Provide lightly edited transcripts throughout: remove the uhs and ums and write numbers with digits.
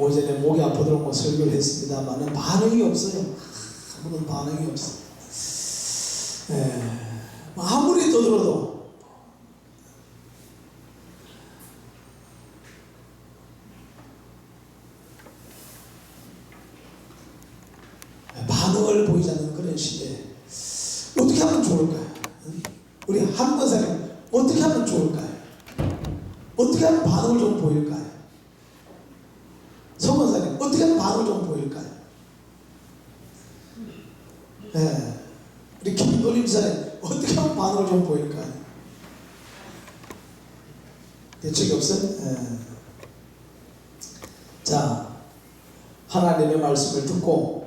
오전에 목이 아프도록 뭐 설교를 했습니다만은 반응이 없어요. 아무런 반응이 없어요. 아무리 떠들어도 반응을 보이지 않는 그런 시대에 어떻게 하면 좋을까요? 우리 한 권사님 어떻게 하면 좋을까요? 어떻게 하면 반응을 좀 보일까요? 성 권사님 어떻게 하면 반응을 좀 보일까요? 우리 김돌림 지사님 어떻게 하면 반응을 좀 보일까요? 대책이 없어요? 자, 하나님의 말씀을 듣고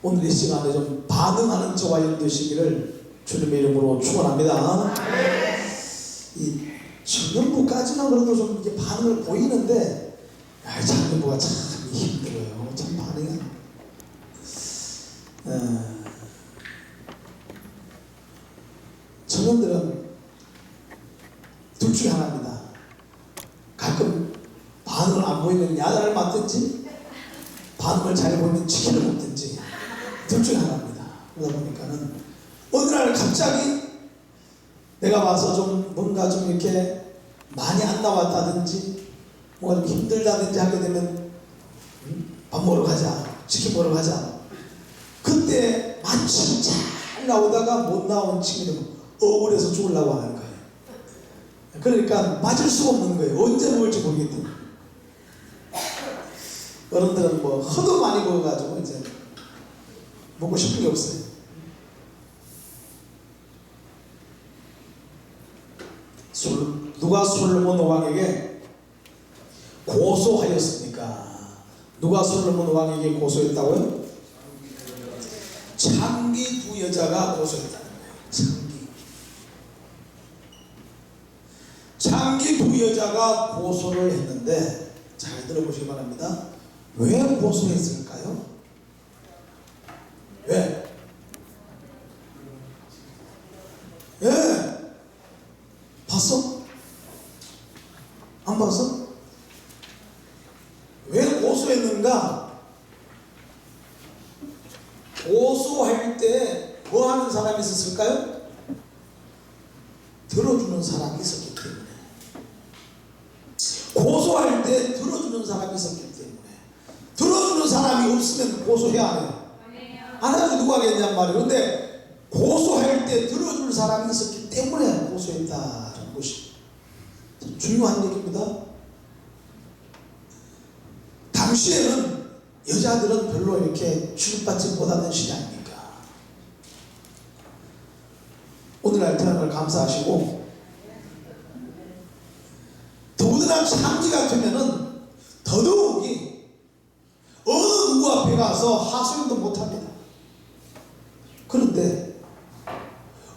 오늘 이 시간에 좀 반응하는 저와 여러분 되시기를 주님의 이름으로 축원합니다. 이 청년부까지만 그래도 좀 이게 반응을 보이는데 청년부가 참 힘들어요. 참 반응이 안 돼요. 청년들은 둘 중에 하나입니다. 가끔 반응을 안 보이면 야단을 맞든지 반응을 잘 보이면 치킨을 먹든지 둘 중에 하나입니다. 그러다 보니까는 어느 날 갑자기 내가 와서 좀 뭔가 좀 이렇게 많이 안 나왔다든지 뭔가 좀 힘들다든지 하게 되면 밥 먹으러 가자, 치킨 먹으러 가자. 그때 마침 잘 나오다가 못 나온 치킨을 억울해서 죽으려고 하는 거예요. 그러니까 맞을 수가 없는 거예요. 언제 먹을지 모르기 때문에. 어른들은 뭐 허도 많이 먹어가지고 이제 먹고 싶은 게 없어요. 누가 솔로몬 왕에게 고소하였습니까? 누가 솔로몬 왕에게 고소했다고요? 창기 두 여자가 고소했다는 거예요. 창기 두 여자가 고소를 했는데 잘 들어보시기 바랍니다. 왜 고소했을까요? 왜? 봤어? 안 봤어? 왜 고소했는가? 고소할 때 뭐 하는 사람이 있었을까요? 들어주는 사람이 있었기 때문에. 고소할 때 들어주는 사람이 있었기 때문에. 들어주는 사람이 없으면 고소해야 안 해요? 안 하면 누가 하겠냔 말이에요. 근데 고소할 때 들어줄 사람이 있었기 때문에 고소했다는 것이 중요한 얘기입니다. 당시에는 여자들은 별로 이렇게 취급받지 못하는 시대 아닙니까? 오늘날 태어난 걸 감사하시고 더군다나 창기 같으면은 더더욱이 어느 누구 앞에 가서 하소연도 못합니다. 그런데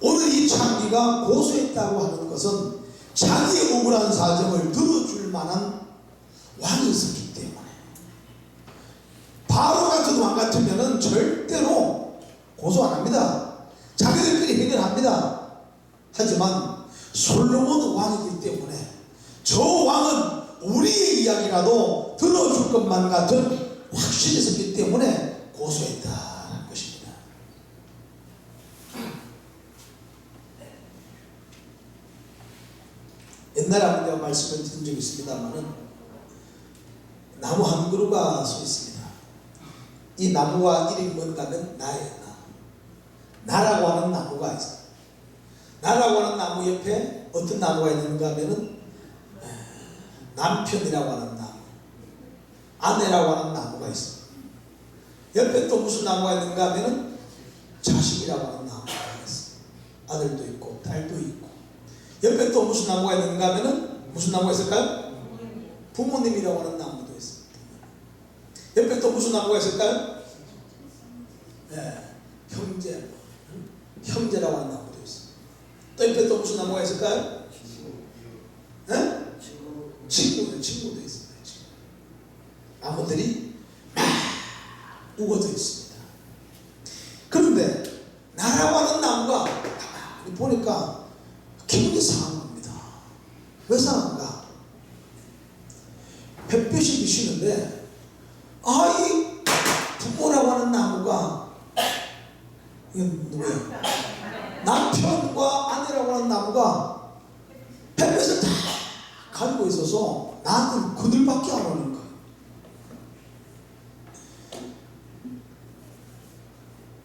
오늘 이 창기가 고소했다고 하는 것은 자기의 억울한 사정을 들어줄 만한 왕이 있었기 때문에. 바로 같은 왕 같으면 절대로 고소 안 합니다. 자기들끼리 해결합니다. 하지만 솔로몬 왕이기 때문에 저 왕은 우리의 이야기라도 들어줄 것만 같은 확신이 있었기 때문에 고소했다는 것입니다. 옛날에 한번 내가 말씀을 드린 적이 있습니다만은 나무 한 그루가 서 있습니다. 이 나무와 이름이 뭔가 하면 나예요. 나라고 하는 나무가 있어요. 나라고 하는 나무 옆에 어떤 나무가 있는가 하면은 남편이라고 하는 나무, 아내라고 하는 나무가 있어요. 옆에 또 무슨 나무가 있는가 하면은 자식이라고 하는 나무가 있어요. 아들도 있고 딸도 있고. 옆에 또 무슨 나무가 있는가 하면은 무슨 나무가 있을까요? 부모님이라고 하는 나무도 있어요. 옆에 또 무슨 나무가 있을까요? 형제라고 하는 나무도 있어요. 또 옆에 또 무슨 나무가 있을까요? 친구도 있습니다. 나무들이 막 우거져 있습니다. 그런데 나라고 하는 나무가 가만히 보니까 기분이 상한 겁니다. 왜 상한가? 햇볕이 비치는데 이 부모라고 하는 나무가, 이건 누구야? 남편과 아내라고 하는 나무가 햇볕을 다 가지고 있어서 나한테는 그들밖에 안 오는 거야.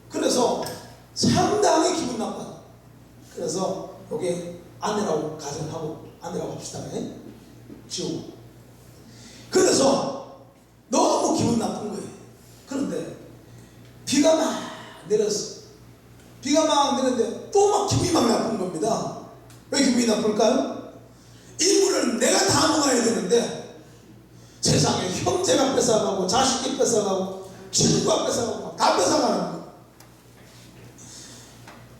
그래서 상당히 기분 나빠. 그래서 여기 아내라고 가정하고 아내라고 합시다. 지우고. 그래서 너무 기분 나쁜 거예요. 그런데 비가 막 내렸어. 비가 막 내렸는데 또 막 기분이 막 나쁜 겁니다. 왜 기분이 나쁠까요? 이 물을 내가 다 먹어야 되는데 세상에 형제가 뺏어가고 자식이 뺏어가고 친구가 뺏어가고 다 뺏어가는 거예요.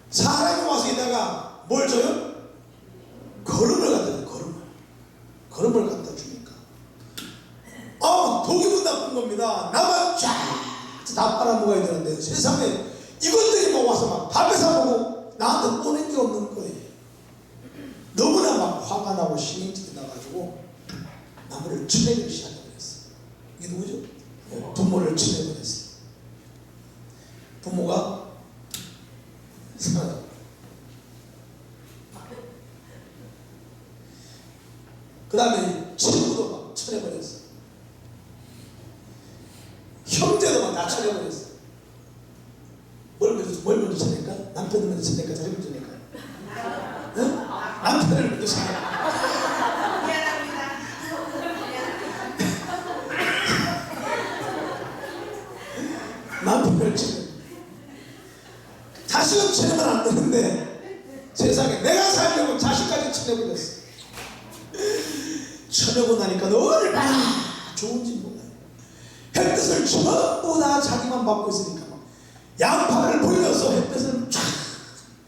사람이 와서 이다가 뭘 줘요? 걸음을 갖다 줘요. 걸음을 갖다 주니까 더 기분 나쁜 겁니다. 나만 쫙 빨아먹어야 되는데 세상에 이것들이 막 와서 막 다 뺏어먹고 나한테 보낸 게 없는 거예요. 너무나 막 화가 나고 신경질이 나가지고 나무를 쳐내기 시작해버렸어요. 이게 누구죠? 부모를 쳐내버렸어요. 부모가 사라져. 그 다음에 친구도 막 쳐내버렸어. 형제도 막 다 쳐내버렸어. 뭘 먼저 쳐낼까? 남편을 먼저 쳐낼까? 자식을 먼저 쳐낼까? 응? 남편을 먼저 쳐낼까? 미안합니다. 남편을 쳐내. 자식은 쳐내면 안 되는데 세상에 내가 살려고 자식까지 쳐내버렸어. 쳐내고 나니까 얼마나 좋은지 몰라요. 햇볕을 전부 다 자기만 받고 있으니까 막 양팔을 벌려서 햇볕을 쫙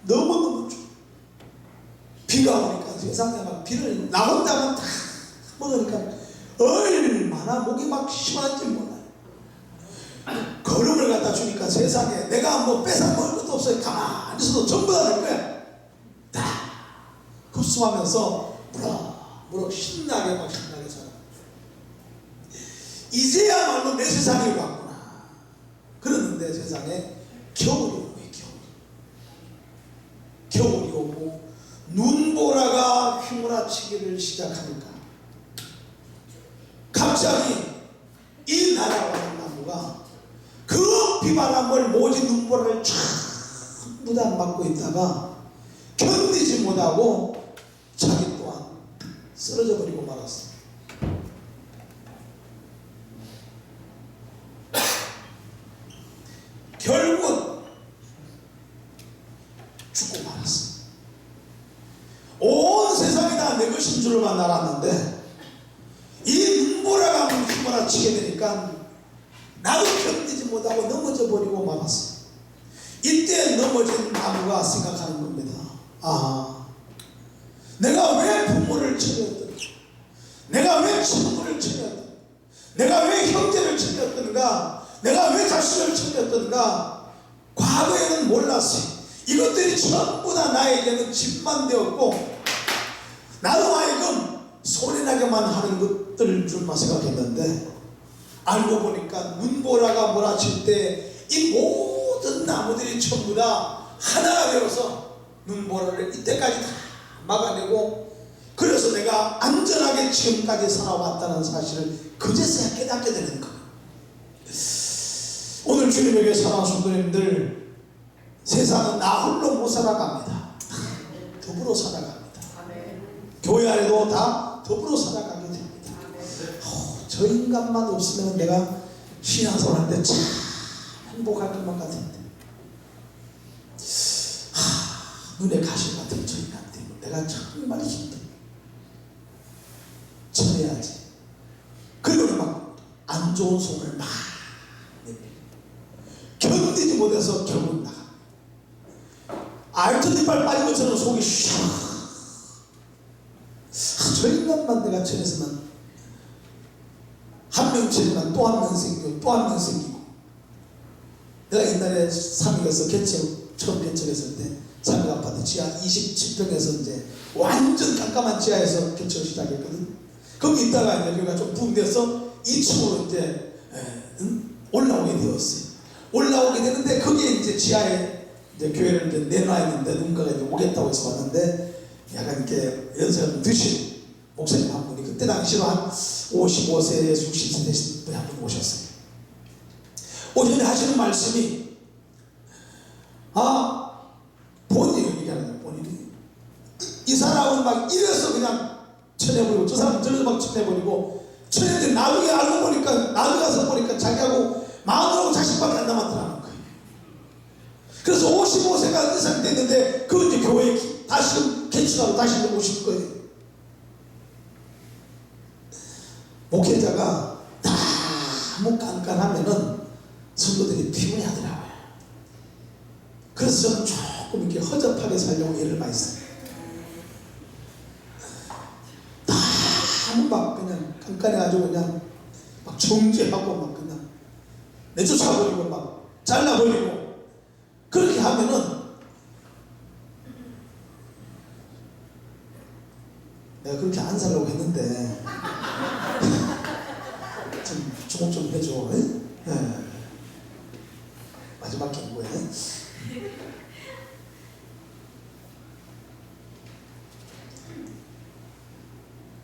너무너무 줘. 비가 오니까 세상에 막 비를 나 혼자만 다 먹으니까 얼마나 목이 막 심한지 몰라요. 걸음을 갖다 주니까 세상에 내가 뭐 뺏어 먹을 것도 없어요. 가만히 있어도 전부 다 될 거야. 다 흡수하면서 무럭무럭 신나게 자라. 이제야말로 내 세상이 왔구나. 그러는데 세상에 겨울이 오고 겨울이 오고 눈보라가 휘몰아치기를 시작하니까 갑자기 이 나라와 나무가 그 비바람을 모진 눈보라를 전부 다 맞고 있다가 견디지 못하고 자기 또한 쓰러져 버리고 말았어. 결국은 죽고 말았어. 온 세상이 다 내 것인 줄만 알았는데 이 눈보라가 휘몰아치게 되니까 나도 견디지 못하고 넘어져 버리고 말았어. 이때 넘어진 나무가 생각하는 겁니다. 내가 왜 부모를 쳐냈던가, 내가 왜 친구를 쳐냈던가, 내가 왜 형제를 쳐냈던가, 내가 왜 자식을 쳐냈던가, 과거에는 몰랐어요. 이것들이 전부 다 나에게는 집만 되었고 나로 하여금 소리나게만 하는 것들을 줄만 생각했는데 알고 보니까 눈보라가 몰아칠 때 이 모든 나무들이 전부 다 하나가 되어서 눈보라를 이때까지 다 막아내고, 그래서 내가 안전하게 지금까지 살아왔다는 사실을 그제서야 깨닫게 되는 거예요. 오늘 주님에게 사랑하는 성도님들, 세상은 나 홀로 못 살아갑니다. 더불어 살아갑니다. 교회 안에도 다 더불어 살아가게 됩니다. 저 인간만 없으면 내가 신앙생활 할 때 참 행복할 것만 같은데, 눈에 가시 같은 저 인간 때문에 내가 정말 힘들어. 쳐내야지. 그리고 막 안 좋은 소문을 막 견디지 못해서 결국 나가. 알턴 이빨 빠진 것처럼 속이 샥. 저 인간만 내가 쳐냈으면 한 명 치지만 또 한 명 생기고 또 한 명 생기고. 내가 옛날에 삼익에서 처음 개척했을 때 삼익 아파트 지하 27평에서 이제 완전 깜깜한 지하에서 개척을 시작했거든. 거기 있다가 이제 우리가 좀 붕대서 2층으로 이제 올라오게 되었어요. 올라오게 되는데 거기에 이제 지하에 이제 교회를 이제 내놔있는데 누군가가 이제 오겠다고 해서 왔는데 약간 이렇게 연세가 좀 드신 목사님 한 분이 그때 당시로 한 55세에서 60세 되신 분이 한 분 오셨어요. 오전에 하시는 말씀이 본인이 얘기하는 거예요. 본인이 이 사람은 막 이래서 그냥 쳐내버리고 저 사람은 저래서 막 쳐내버리고 쳐내는데 나중에 알고 보니까 나중에 가서 보니까 자기하고 마누라하고 자식밖에 안 남았더라는 거예요. 그래서 55세가 이상 됐는데 그 이제 교회에 다시금 개척하고 다시 오실 거예요. 목회자가 너무 깐깐하면은 성도들이 피곤해 하더라고요. 그래서 저는 조금 이렇게 허접하게 살려고 애를 많이 써요. 너무 막 그냥 깐깐해가지고 그냥 막 정죄하고 막 그냥 내쫓아버리고 막 잘라버리고 그렇게 하면은 내가 그렇게 안 살려고 했는데 좀 주목 좀 해줘. 네. 마지막 경고에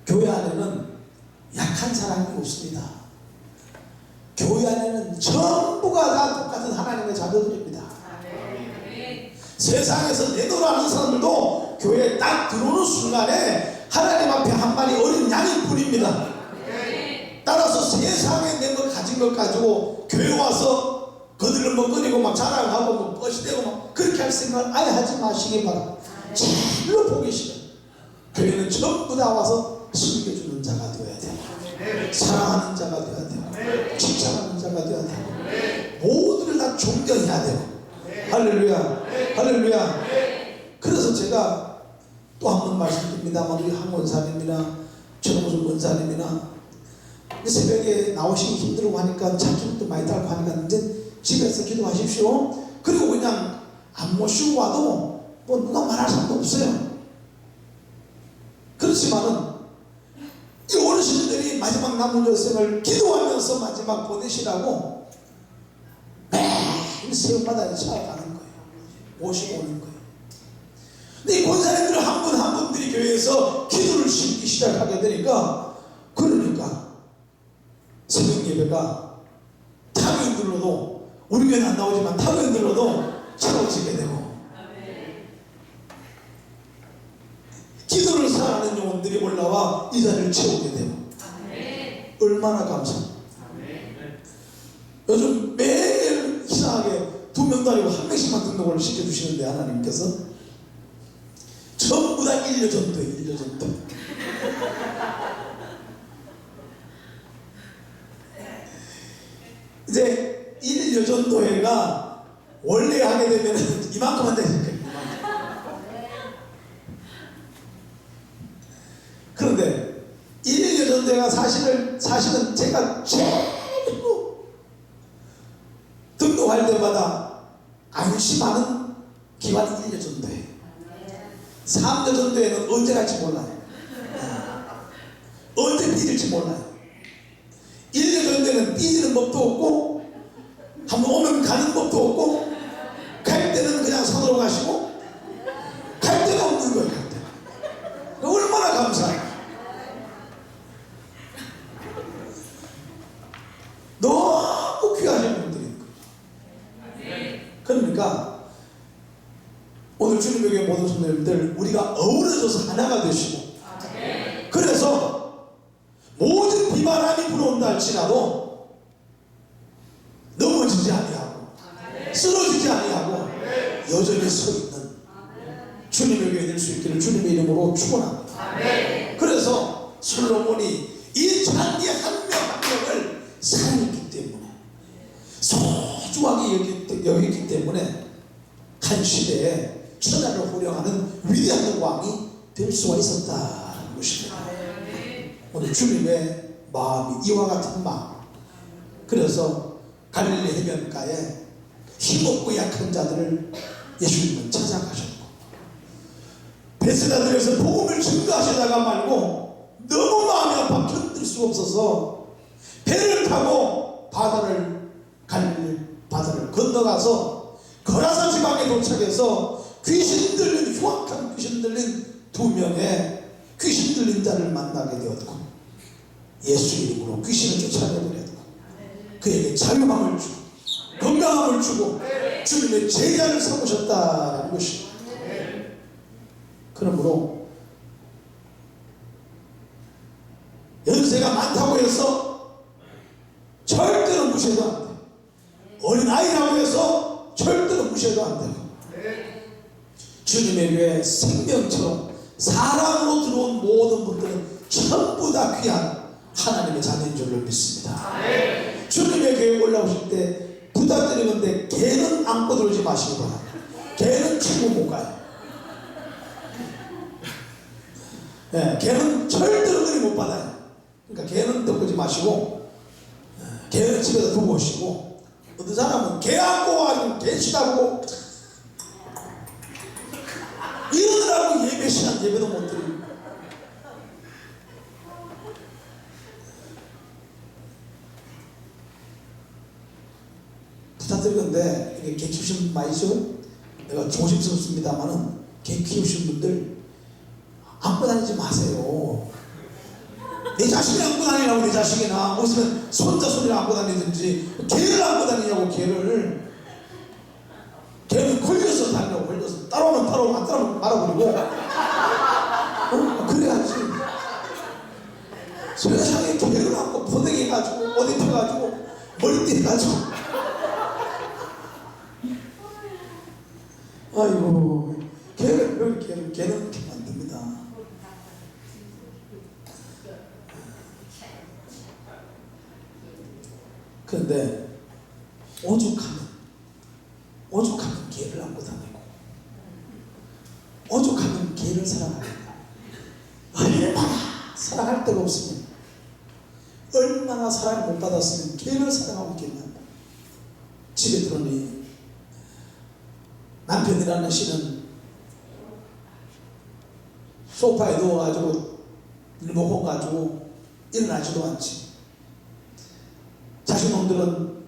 교회 안에는 약한 사람이 없습니다. 교회 안에는 전부가 다 똑같은 하나님의 자녀들입니다. 세상에서 내놓으라는 사람들도 교회에 딱 들어오는 순간에 하나님 앞에 한 마리 어린 양일 뿐입니다. 따라서 세상에 내 거 가진 것 가지고 교회 와서 거들을 먹거리고 막 자랑하고 뭐 뻗이대고 막 그렇게 할 생각을 아예 하지 마시기 바랍니다. 제일로 보기 싫어요. 교회는 전부 다 와서 섬겨주는 자가 되어야 돼요. 사랑하는 자가 되어야 돼요. 칭찬하는 자가 되어야 돼요. 모두를 다 존경해야 돼요. 할렐루야, 할렐루야. 그래서 제가 또 한 번 말씀드립니다만 우리 한 원사님이나 최동수 원사님이나 새벽에 나오시기 힘들고 하니까 자기도 많이 달고 하니까 이제 집에서 기도하십시오. 그리고 그냥 안 모시고 와도 뭐 누가 말할 사람도 없어요. 그렇지만은 이 어르신들이 마지막 남은 여생을 기도하면서 마지막 보내시라고 매일 새벽마다 찾아가는 거예요. 모시고 오는 거예요. 근데 이 권사님들 한 분 한 분들이 교회에서 기도를 심기 시작하게 되니까 그러니까 새벽 예배가 타교인들로도 우리 교회는 안 나오지만 타교인들로도 채워지게 되고 기도를 사랑하는 영혼들이 올라와 이 자리를 채우게 되고 얼마나 감사합니다. 요즘 매일 이상하게 2명도 아니고 1명씩만 등록을 시켜주시는데 하나님께서 전부 다 1년 전도예요. 1년 전도. 이제 1년 전도회가 원래 하게 되면 이만큼 한다니까요. 그런데 1년 전도회가 사실은 제가 제일로 등록할 때마다 안심하는 기관이 1년 전도회. 3년 전도회는 언제 갈지 몰라요. 언제 삐질지 몰라요. 1년 전도회는 삐지는 법도 없고 한번 오면 가는 법도 없고 갈 때는 그냥 손으로 가시고 갈 데가 없는 거예요. 갈 때. 얼마나 감사해요. 너무 귀하신 분들인 거예요. 그러니까 오늘 주님의 교회 모든 성도님들 우리가 어우러져서 하나가 되시고 그래서 모든 비바람이 불어온다 할지라도 넘어지지 아니하고 쓰러지지 아니하고 여전히 서 있는 주님의 교회 될 수 있기를 주님의 이름으로 축원합니다. 그래서 솔로몬이 이 잔디 한 명 한 명을 사랑했기 때문에 소중하게 여겼기 때문에 한 시대에 천하를 호령하는 위대한 왕이 될 수가 있었다는 것입니다. 오늘 주님의 마음이 이와 같은 마음. 그래서 갈릴리 해변가에 힘없고 약한 자들을 예수님은 찾아가셨고 베세다들에서 복음을 증거하시다가 말고 너무 마음이 아파 견딜 수 없어서 배를 타고 갈릴리 바다를 건너가서 거라사 지방에 도착해서 귀신 들린 흉악한 귀신 들린 두 명의 귀신 들린 자를 만나게 되었고 예수 이름으로 귀신을 쫓아내버렸고 그에게 자유함을 주고 건강함을 주고 주님의 제자를 삼으셨다는 것입니다. 그러므로 연세가 많다고 해서 절대로 무시해도 안 돼요. 어린아이라고 해서 절대로 무시해도 안 돼요. 주님의 교회 생명처럼 사랑으로 들어온 모든 분들은 전부 다 귀한 하나님의 자녀인 줄로 믿습니다. 주님의 교회에 올라오실 때 부탁드리는데 개는 안고 들어오지 마시기 바랍니다. 개는 친구 못 가요. 네, 개는 절대로 은혜 못 받아요. 그러니까 개는 데리고 마시고 개는 집에다 두고 오시고 어떤 사람은 개 안고 와가지고 개 치다보고 이러느라고 예배 시간 예배도 못 드리고 부탁드리는데 이게 개 키우시는 분 많이 있어요? 내가 조심스럽습니다만은 개 키우시는 분들 안고 다니지 마세요. 내 자식이 안고 다니라고. 내 자식이나 없으면 손자 손이랑 안고 다니든지 개를 안고 다니냐고. 개를 걸려서 다니라고. 걸려서 따라오면 따라오고 안 따라오면 말아버리고 그래야지. 세상에 개를 안고 포대기 해가지고 어디 펴가지고 머리띠 해가지고 아이고 개는 이렇게 만듭니다. 그런데 오죽하면 개를 안고 다니고 오죽하면 개를 사랑하겠나. 얼마나 사랑할 데가 없으면 얼마나 사랑을 못 받았으면 개를 사랑하고 있겠나. 집에 들어오니 남편이라는 씨는 소파에 누워가지고 리모컨 가지고 일어나지도 않지. 자식놈들은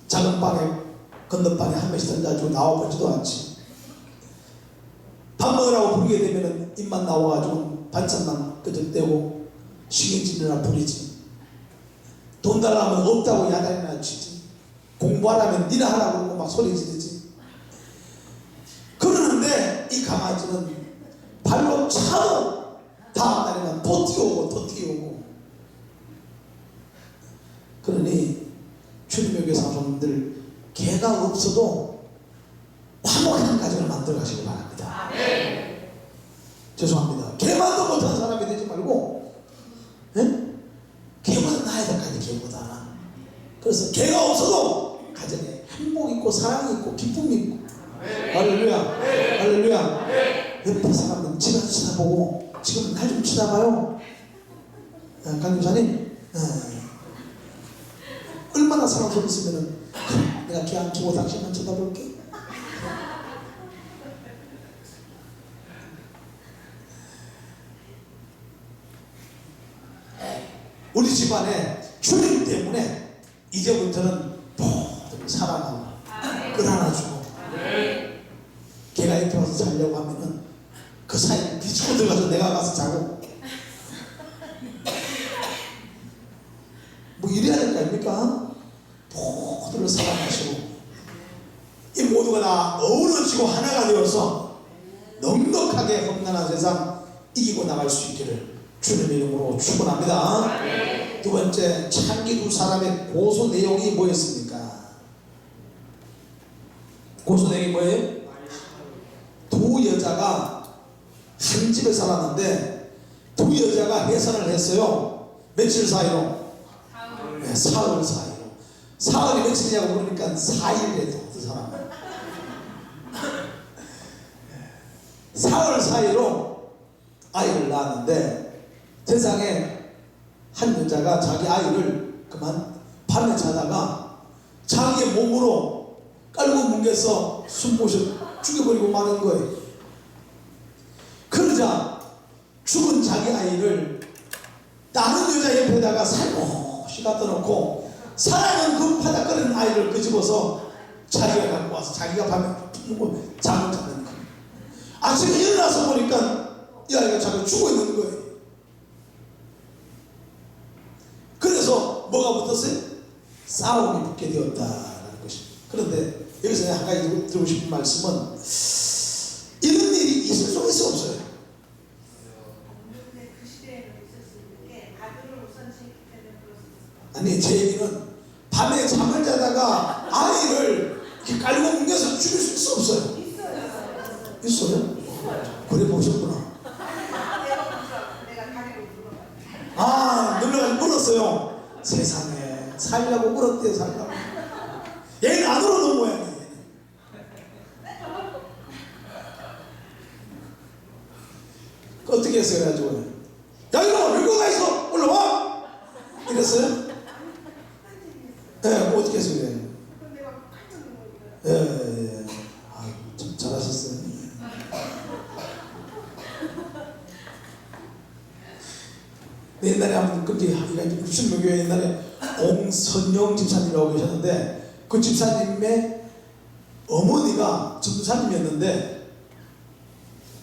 작은 방에 건너방에 한 명씩 앉아가지고 나와보지도 않지. 밥 먹으라고 부르게 되면 입만 나와가지고 반찬만 끄적대고 신경질이나 부리지. 돈 달라면 없다고 야단이나 치지. 공부하라면 니나 하라고 그러고 막 소리 지르지. 그러는데 이 강아지는 발로 차도 다음 날에는 더 뛰어오고 그러니 주님의 교회 사람들 개가 없어도 화목한 가정을 만들어 가시기 바랍니다. 죄송합니다. 개만도 못하는 사람이 되지 말고 개보다 나아야 될 거 아니에요. 개보다. 그래서 개가 없어도 가정에 행복 있고 사랑이 있고 기쁨이 있고 할렐루야. 할렐루야. 옆에 사람은 집에서 쳐다보고 지금 날 좀 쳐다봐요. 강교사님 얼마나 사랑스러웠으면 내가 걔 안 키고 당신만 쳐다볼게. 우리 집안에 주님 때문에 이제부터는 모든 사랑하고 끌어안아주고 걔가 옆에 와서 자려고 하면은 그 사이에 비치고 들어가서 내가 가서 자고 뭐 이래야 될 거 아닙니까? 모두를 사랑하시고 이 모두가 다 어우러지고 하나가 되어서 넉넉하게 험난한 세상 이기고 나갈 수 있기를 주님의 이름으로 축원합니다. 두 번째, 창기 두 사람의 고소 내용이 뭐였습니까? 고소 내용이 뭐예요? 두 여자가 한 집에 살았는데 두 여자가 해산을 했어요. 며칠 사이로? 네, 사흘 사이로. 사흘이 며칠이냐고 그러니까 4일이래요. 그 사람은 사흘 사이로 아이를 낳았는데 세상에 한 여자가 자기 아이를 그만 밤에 자다가 자기의 몸으로 깔고 뭉개서 숨모셔 죽여버리고 마는 거예요. 그러자 죽은 자기 아이를 다른 여자 옆에다가 살포시 갖다 놓고 사랑은 그 파닥거리는 아이를 끄집어서 자기가 갖고 와서 자기가 밤에 품고 잠을 자는 거예요. 아침에 일어나서 보니까 이 아이가 자기가 죽어 있는 거예요. 그래서 뭐가 붙었어요? 싸움이 붙게 되었다라는 것입니다. 그런데 여기서 한 가지 드리고 싶은 말씀은 이런 일이 있을 수가 있어 없어요? 근데 그 시대에는 있을 수 있는 게 아들을 우선시했기 때문에 그럴 수 있을 것 같아요. 아니, 제 얘기는 밤에 잠을 자다가 아이를 이렇게 깔고 뭉개서 죽일 수 있어 없어요? 있어요. 있어요? 그래 보셨구나. 내가 다리로 물어봐요. 아, 눌러가지고 물었어요. 세상에 살려고 물었대요. 살려고. 얘는 안 울어놓은 모양이에요. 어떻게 했어요? 그래가지고 야 이놈아 여기 가 있어 올라와 이랬어요? 예, 뭐 어떻게 했어요? 예. 아, 참 잘하셨어요. 옛날에 한번 그렇게 우리 신명교회 옛날에 공선영 집사님이라고 계셨는데 그 집사님의 어머니가 전도사님이었는데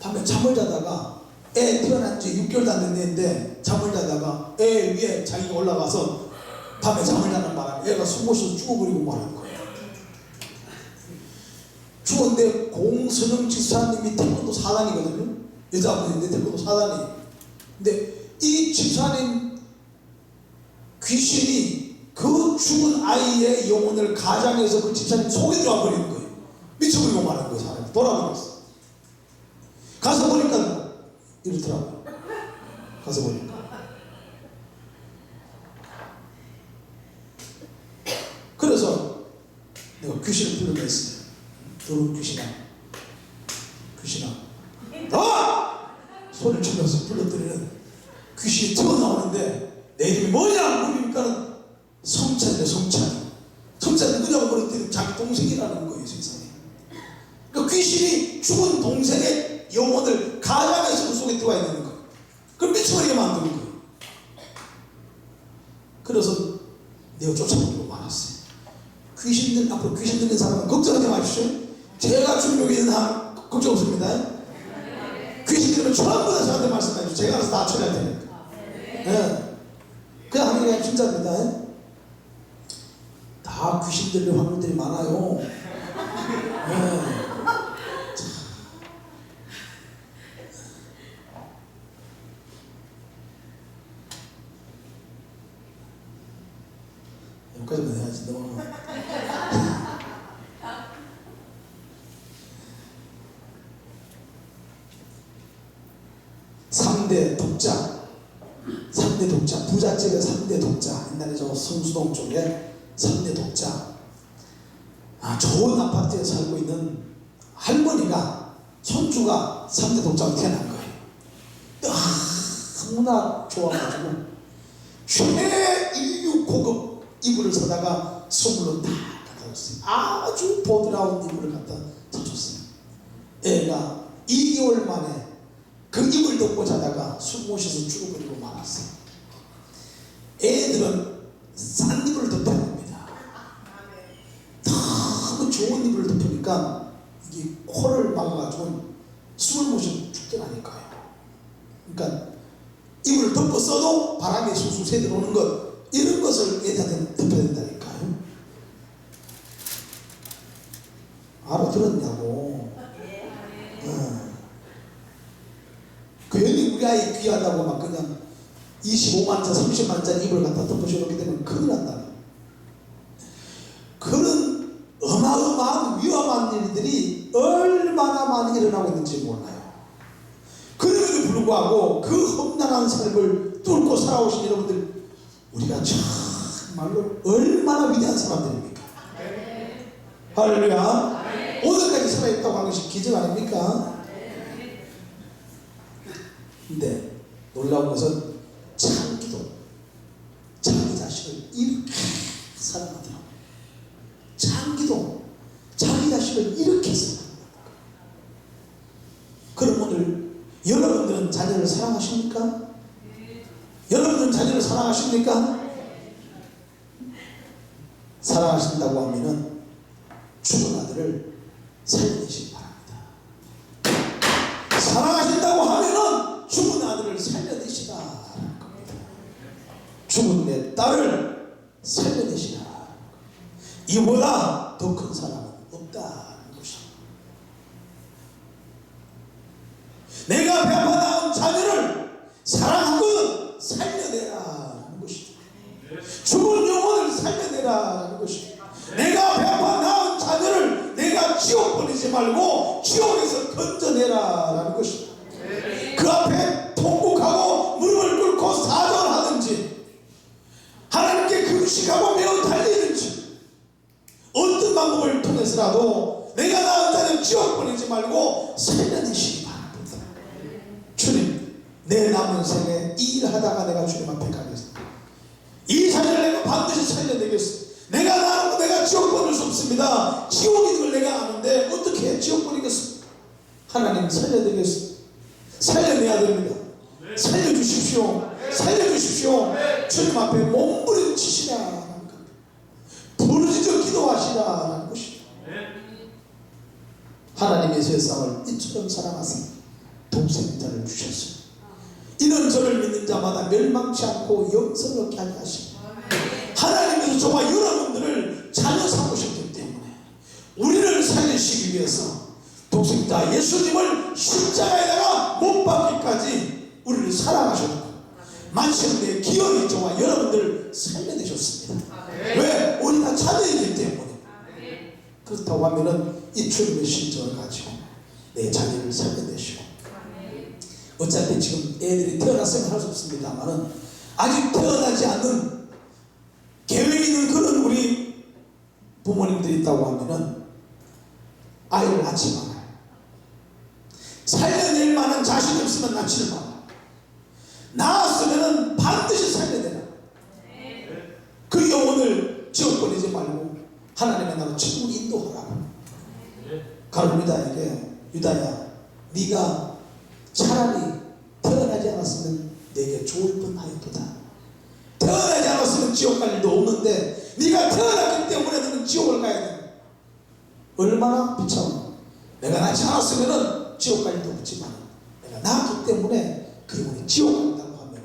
밤에 잠을 자다가 애 태어난 지 6개월도 안 된 애인데 잠을 자다가 애 위에 자기가 올라가서 밤에 잠을 자는 바람에 애가 숨 못 쉬어서 죽어버리고 말한 거예요. 죽었는데 공선영 집사님이 태권도 사단이거든요. 여자분인데 태권도 사단이. 근데 이 집사님 귀신이 그 죽은 아이의 영혼을 가장해서 그 집사님 속에 들어와 버리는 거예요. 미쳐버리고 말한 거예요. 사람이 돌아버렸어. 가서 보니까 이렇더라고요. 가서 보니까 그래서 내가 귀신을 불러냈어요. 너는 귀신아 소리를 치면서 불러드리는 귀신이 튀어나오는데 내 이름이 뭐냐 물으니까 성찬이래. 성찬이 누구냐고 물었더니 자기 동생이라는 거예요. 세상에. 그러니까 귀신이 죽은 동생의 영혼을 가장해서 그 속에 들어와 있는 거예요. 그걸 미쳐버리게 만드는 거예요. 그래서 내가 쫓아버리고 말았어요. 앞으로 귀신 들린 사람은 걱정하지 마십시오. 제가 중국에 있는 한 걱정 없습니다. 귀신 들면 전부 다 저한테 말씀해 주세요. 제가 알아서 다 처리할 테니까. 예. 그냥 하는 게 그냥 진짜입니다. 다 귀신 들릴 확률들이 많아요. 예. 여기까지만 해야지. 너무 3대 독자, 부잣집의 3대 독자. 옛날에 저 성수동 쪽에 3대 독자. 좋은 아파트에 살고 있는 할머니가 손주가 3대 독자로 태어난 거예요. 너무나 좋아가지고 최인류 고급 이불을 사다가 선물로 다 갖다 줬어요. 아주 보드라운 이불을 갖다 사줬어요. 애가 2개월 만에 그 이불 덮고 자다가 숨 못 쉬어서 죽어버리고 말았어요. 애들은 싼 이불을 덮어야 합니다. 너무 좋은 이불을 덮으니까 이게 코를 막아가지고 숨을 못 쉬어 죽더라니까요. 그러니까 이불을 덮어 써도 바람이 술술 새들어오는 것, 이런 것을 애들한테 덮어야 된다니까요. 알아들었냐고. 괜히 우리 아이 귀하다고 막 그냥 25만짜리 30만짜리 이불을 갖다 덮어주게 되면 큰일 난다. 그런 어마어마한 위험한 일들이 얼마나 많이 일어나고 있는지 몰라요. 그럼에도 불구하고 그 험난한 삶을 뚫고 살아오신 여러분들, 우리가 정말로 얼마나 위대한 사람들입니까? 할렐루야. 오늘까지 살아있다고 하는 것이 기적 아닙니까? 근데 놀라운 것은 창기도 자기 자신을 이렇게 사랑하더라고요. 창기도 자기 자신을 이렇게 사랑합니다. 그럼 오늘 여러분들은 자녀를 사랑하십니까? 여러분들은 자녀를 사랑하십니까? 사랑하신다고 하면은 죽은 아들을 살려내시기 바랍니다. 사랑하신다고 하면은 죽은 아들을 살려내시라는 겁니다. 죽은 내 딸을 살려내시라. 이보다 더 큰 사랑은 없다는 것입니다. 내가 배아파 낳은 자녀를 사랑하고 살려내라는 것입니다. 죽은 영혼을 살려내라는 것입니다. 내가 배아파 낳은 자녀를 내가 지옥 보내지 말고 지옥에서 건져내라는 것입니다. 그 앞에 통곡하고 무릎을 꿇고 사정을 하든지 하나님께 금식하고 매어 달리든지 어떤 방법을 통해서라도 내가 낳은 자녀를 지옥 보내지 말고 살려내시기 바랍니다. 주님, 내 남은 생에 이 일 하다가 내가 주님 앞에 가겠습니다. 이 자녀를 내가 반드시 살려내겠습니다. 내가 낳은 내가 지옥 보낼 수 없습니다. 지옥인 걸 내가 아는데 어떻게 지옥 보내겠습니까? 하나님 살려내겠습니다. 살려내야 됩니다. 살려주십시오. 살려주십시오. 주님 앞에 몸부림치시라는 겁니다. 부르짖어 기도하시라는 것입니다. 하나님의 세상을 이처럼 사랑하사 독생자를 주셨습니다. 이런 저를 믿는 자마다 멸망치 않고 영생을 얻게 하게 하십니다. 하나님께서 저와 여러분들을 자녀 삼으셨기 때문에 우리를 살리시기 위해서 독생자 예수님을 십자가에다가 못 박기까지 우리를 사랑하셨고 마침내 기어이 저와 여러분들을 살려내셨습니다. 왜? 우리 다 자녀이기 때문에. 그렇다고 하면은 이 주님의 심정을 가지고 내 자녀를 살려내시고, 어차피 지금 애들이 태어났으면 할 수 없습니다만은 아직 태어나지 않는 계획 있는 그런 우리 부모님들이 있다고 하면은 아이를 낳지 마라. 살려낼 만한 자신이 없으면 낳지를 마라. 낳았으면은 반드시 살려내라. 그 영혼을 지옥 보내지 말고 하나님의 나라로 천국 인도하라고. 가로 유다야, 네가 차라리 태어나지 않았으면 내게 좋을 뻔하였도다. 태어나지 않았으면 지옥 갈 일도 없는데 네가 태어났기 때문에 너는 지옥을 가야 돼. 얼마나 비참해. 내가 낳지 않았으면 지옥 갈 일도 없지만 내가 낳았기 때문에 그 영혼이 지옥 간다고 하면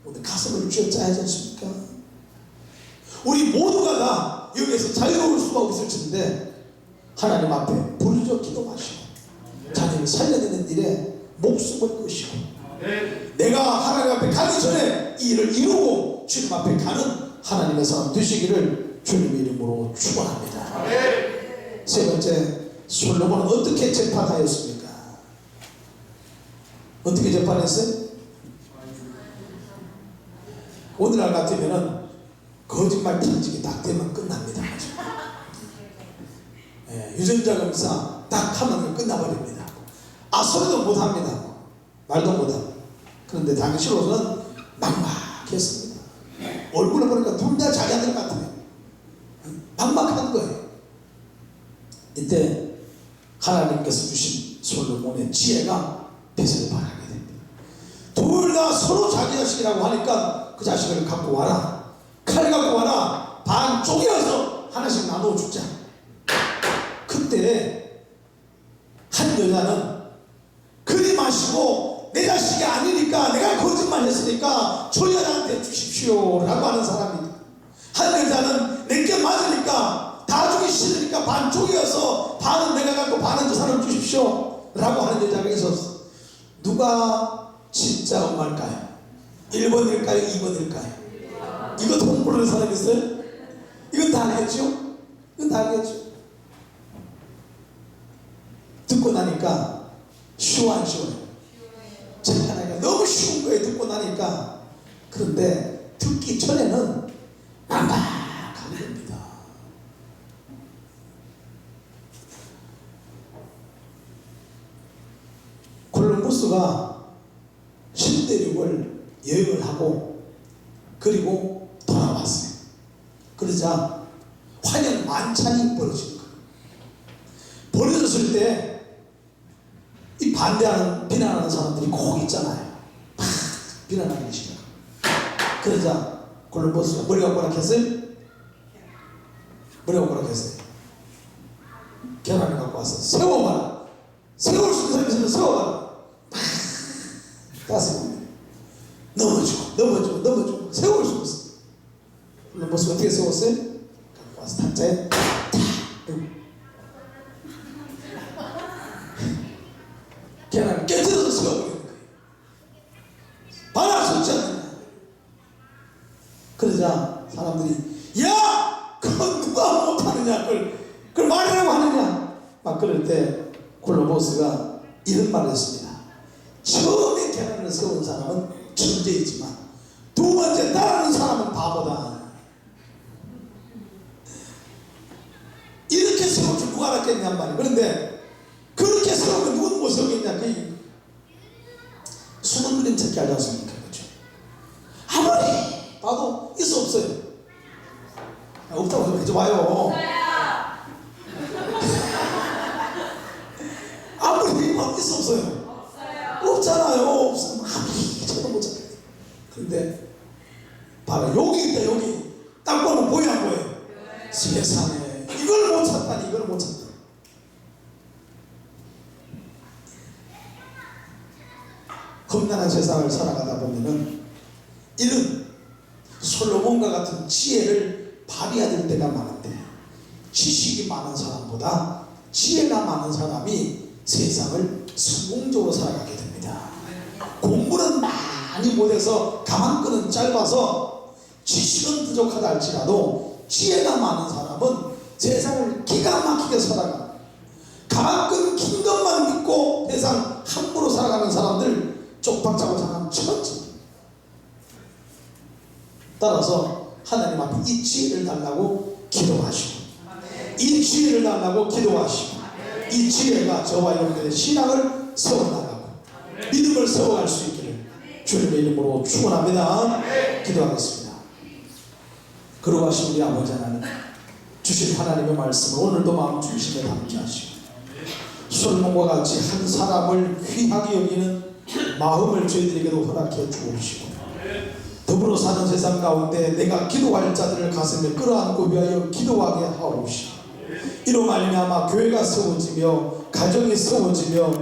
오늘 가슴을 쥐어짜야지 않습니까? 우리 모두가 다 여기에서 자유로울 수가 없을 텐데 하나님 앞에 부르짖어 기도하시고 자녀를 살려내는 일에 목숨을 끄시고 내가 하나님 앞에 가기 전에 이 일을 이루고 주님 앞에 가는 하나님의 사람 되시기를 주님의 이름으로 축원합니다. 세 번째, 솔로몬은 어떻게 재판하였습니까? 어떻게 재판했어요? 오늘날 같으면은 거짓말 편지기 딱 되면 끝납니다. 유전자 검사 딱 하면 끝나버립니다. 소리도 못합니다. 말도 못하고. 그런데 당시로서는 막막했습니다. 얼굴을 보니까 둘 다 자기 아들 같아요. 막막한 거예요. 이때 하나님께서 주신 솔로몬의 지혜가 뱃을 발하게 됩니다. 둘 다 서로 자기 자식이라고 하니까 그 자식을 갖고 와라. 칼 갖고 와라. 반 쪼개어서 하나씩 나누어 주자. 그때 한 여자는 그리 마시고 내 자식이 아니니까 내가 거짓말 했으니까 저 여자한테 주십시오 라고 하는 사람입니다. 한 여자는 내게 맞으니까 다 주기 싫으니까 반 쪼개어서 반은 내가 갖고 반은 저 사람 주십시오 라고 하는 여자가 있었어. 누가 진짜 엄마일까요? 1번일까요? 2번일까요? 이거 돈 모르는 사람 있어요? 이건 다 알겠죠? 이건 다 알겠죠? 듣고 나니까 쉬워 안 쉬워요? 재판하기가 너무 쉬운 거예요. 듣고 나니까. 그런데 듣기 전에는 막막하게 됩니다. 콜럼버스가 신대륙을 여행을 하고 그리고 돌아왔어요. 그러자 환영 만찬이 벌어진 거예요. 벌어졌을 때 이 반대하는 비난하는 사람들이 꼭 있잖아요. 막 비난하기 시작. 그러자 콜럼버스가 머리가 뭐라 했어요? 뭐라고 했어요? 계란을 갖고 와서 세워봐라. 세울 수 있는 사람이 있으면 세워봐라. 다섯 번 넘어지고 세울 수 없어. 모습 어떻게 세웠어요? 갖고 와서 탁자에 탁 계란을 깨뜨려서 세워버리는 거예요. 봐라 좋지 않느냐. 그러자 사람들이 야 그건 누가 못하느냐 그걸 말이라고 하느냐 막 그럴 때 콜로보스가 이런 말을 했습니다. 처음에 계란을 세운 사람은 천재이지만 두 번째 따라하는 사람은 바보다. 이렇게 세울 줄 누가 알았겠냔 말이에요. 그런데 그렇게 세우면 누구는 못 세우겠냐. 그 수능 그림 찾기 하지 않습니까? 그렇죠? 아무리 봐도 있어 없어요? 없다고 좀 해줘봐요. 아무리 봐도 있어 없어요? 없잖아요. 없으면 아무리 쳐도 못 찾겠어요. 그런데 봐라 여기 있다. 여기 딱 보면 보여 안 보여? 세상에 이걸 못 찾다니. 이걸 못 찾다. 험난한 세상을 살아가다 보면은 이런 솔로몬과 같은 지혜를 발휘해야 될 때가 많은데 지식이 많은 사람보다 지혜가 많은 사람이 세상을 성공적으로 살아가게 됩니다. 공부는 많이 못해서 가망끈은 짧아서 지식은 부족하다 할지라도 지혜가 많은 사람은 세상을 기가 막히게 살아가. 가망끈 긴 것만 믿고 세상 함부로 살아가는 사람들 쪽박자고 장하면 천지. 따라서 하나님 앞에 이 지혜를 달라고 기도하시고 이 지혜를 달라고 기도하시고 이 지혜가 저와 여러분들의 신앙을 세워나가고 믿음을 세워갈 수 있기를 주님의 이름으로 축원합니다. 기도하겠습니다. 거룩하신 우리 아버지 하나님, 주신 하나님의 말씀을 오늘도 마음 중심에 담게 하시고 솔로몬과 같이 한 사람을 귀하게 여기는 마음을 저희들에게도 허락해 주옵시고 더불어 사는 세상 가운데 내가 기도할 자들을 가슴에 끌어안고 위하여 기도하게 하옵시고 이로 말미암아 교회가 세워지며 가정이 세워지며